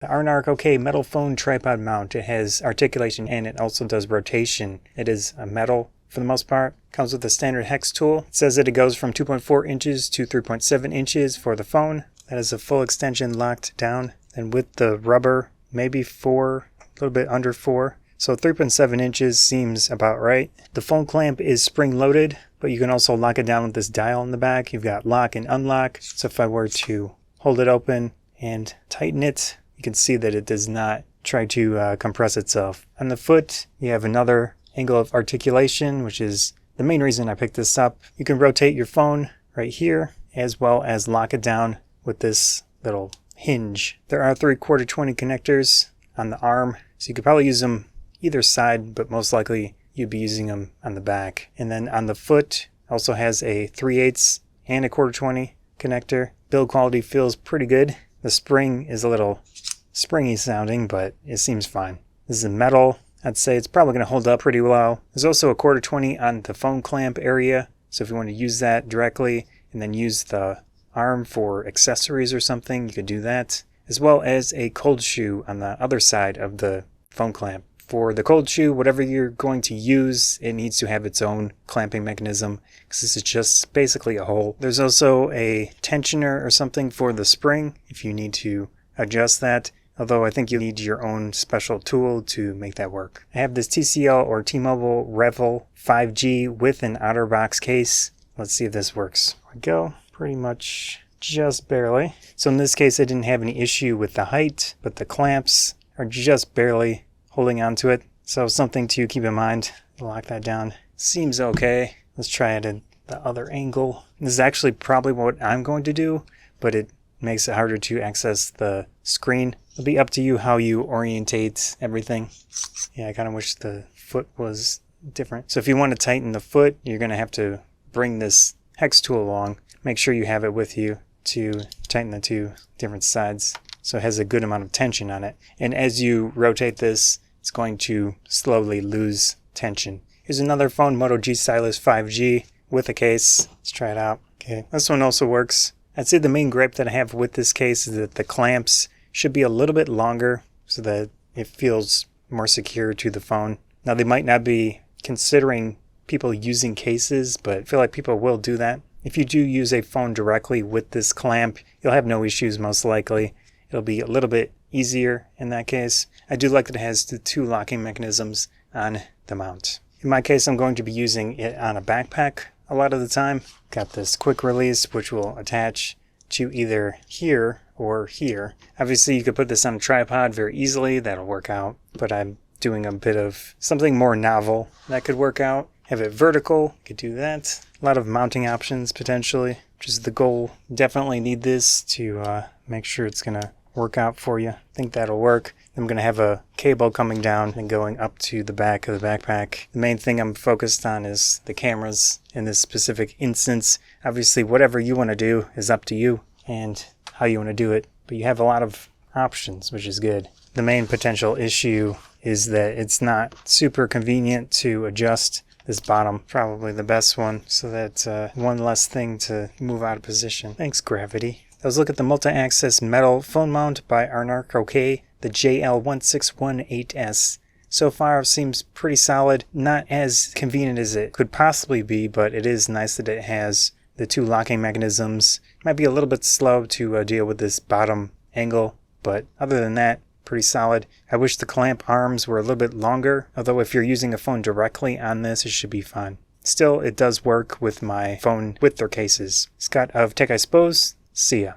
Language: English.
The ARNARKOK metal phone tripod mount. It has articulation and it also does rotation. It is a metal for the most part. Comes with a standard hex tool. It says that it goes from 2.4 inches to 3.7 inches for the phone. That is a full extension locked down. And with the rubber, maybe 4, a little bit under 4. So 3.7 inches seems about right. The phone clamp is spring loaded, but you can also lock it down with this dial in the back. You've got lock and unlock. So if I were to hold it open and tighten it, you can see that it does not try to compress itself. On the foot, you have another angle of articulation, which is the main reason I picked this up. You can rotate your phone right here, as well as lock it down with this little hinge. There are 3/4 20 connectors on the arm, so you could probably use them either side, but most likely you'd be using them on the back. And then on the foot, also has a 3/8 and a 1/4 20 connector. Build quality feels pretty good. The spring is a little springy sounding, but it seems fine. This is metal. I'd say it's probably going to hold up pretty well. There's also a 1/4 20 on the phone clamp area, so if you want to use that directly and then use the arm for accessories or something, you could do that, as well as a cold shoe on the other side of the phone clamp. For the cold shoe, whatever you're going to use, it needs to have its own clamping mechanism, because this is just basically a hole. There's also a tensioner or something for the spring if you need to adjust that, although I think you need your own special tool to make that work. I have this TCL or T-Mobile Revel 5G with an outer box case. Let's see if this works. There we go. Pretty much just barely. So in this case, I didn't have any issue with the height, but the clamps are just barely holding on to it. So something to keep in mind. Lock that down. Seems okay. Let's try it at the other angle. This is actually probably what I'm going to do, but it makes it harder to access the screen. It'll be up to you how you orientate everything. Yeah, I kind of wish the foot was different. So if you want to tighten the foot, you're going to have to bring this hex tool along. Make sure you have it with you to tighten the two different sides so it has a good amount of tension on it. And as you rotate this, it's going to slowly lose tension. Here's another phone, Moto G Stylus 5G with a case. Let's try it out. Okay, this one also works. I'd say the main gripe that I have with this case is that the clamps should be a little bit longer so that it feels more secure to the phone. Now, they might not be considering people using cases, but I feel like people will do that. If you do use a phone directly with this clamp, you'll have no issues most likely. It'll be a little bit easier in that case. I do like that it has the 2 locking mechanisms on the mount. In my case, I'm going to be using it on a backpack a lot of the time. Got this quick release, which will attach to either here or here. Obviously, you could put this on a tripod very easily. That'll work out. But I'm doing a bit of something more novel that could work out. Have it vertical, could do that. A lot of mounting options potentially, which is the goal. Definitely need this to make sure it's gonna work out for you. I think that'll work. I'm gonna have a cable coming down and going up to the back of the backpack. The main thing I'm focused on is the cameras in this specific instance. Obviously, whatever you want to do is up to you and how you want to do it, but you have a lot of options, which is good. The main potential issue is that it's not super convenient to adjust this bottom, probably the best one, so that's one less thing to move out of position. Thanks, gravity. Let's look at the multi-access metal phone mount by ARNARKOK, the JL1618S. So far, seems pretty solid. Not as convenient as it could possibly be, but it is nice that it has the 2 locking mechanisms. Might be a little bit slow to deal with this bottom angle, but other than that, pretty solid. I wish the clamp arms were a little bit longer, although if you're using a phone directly on this, it should be fine. Still, it does work with my phone with their cases. Scott of Tech I Suppose. See ya.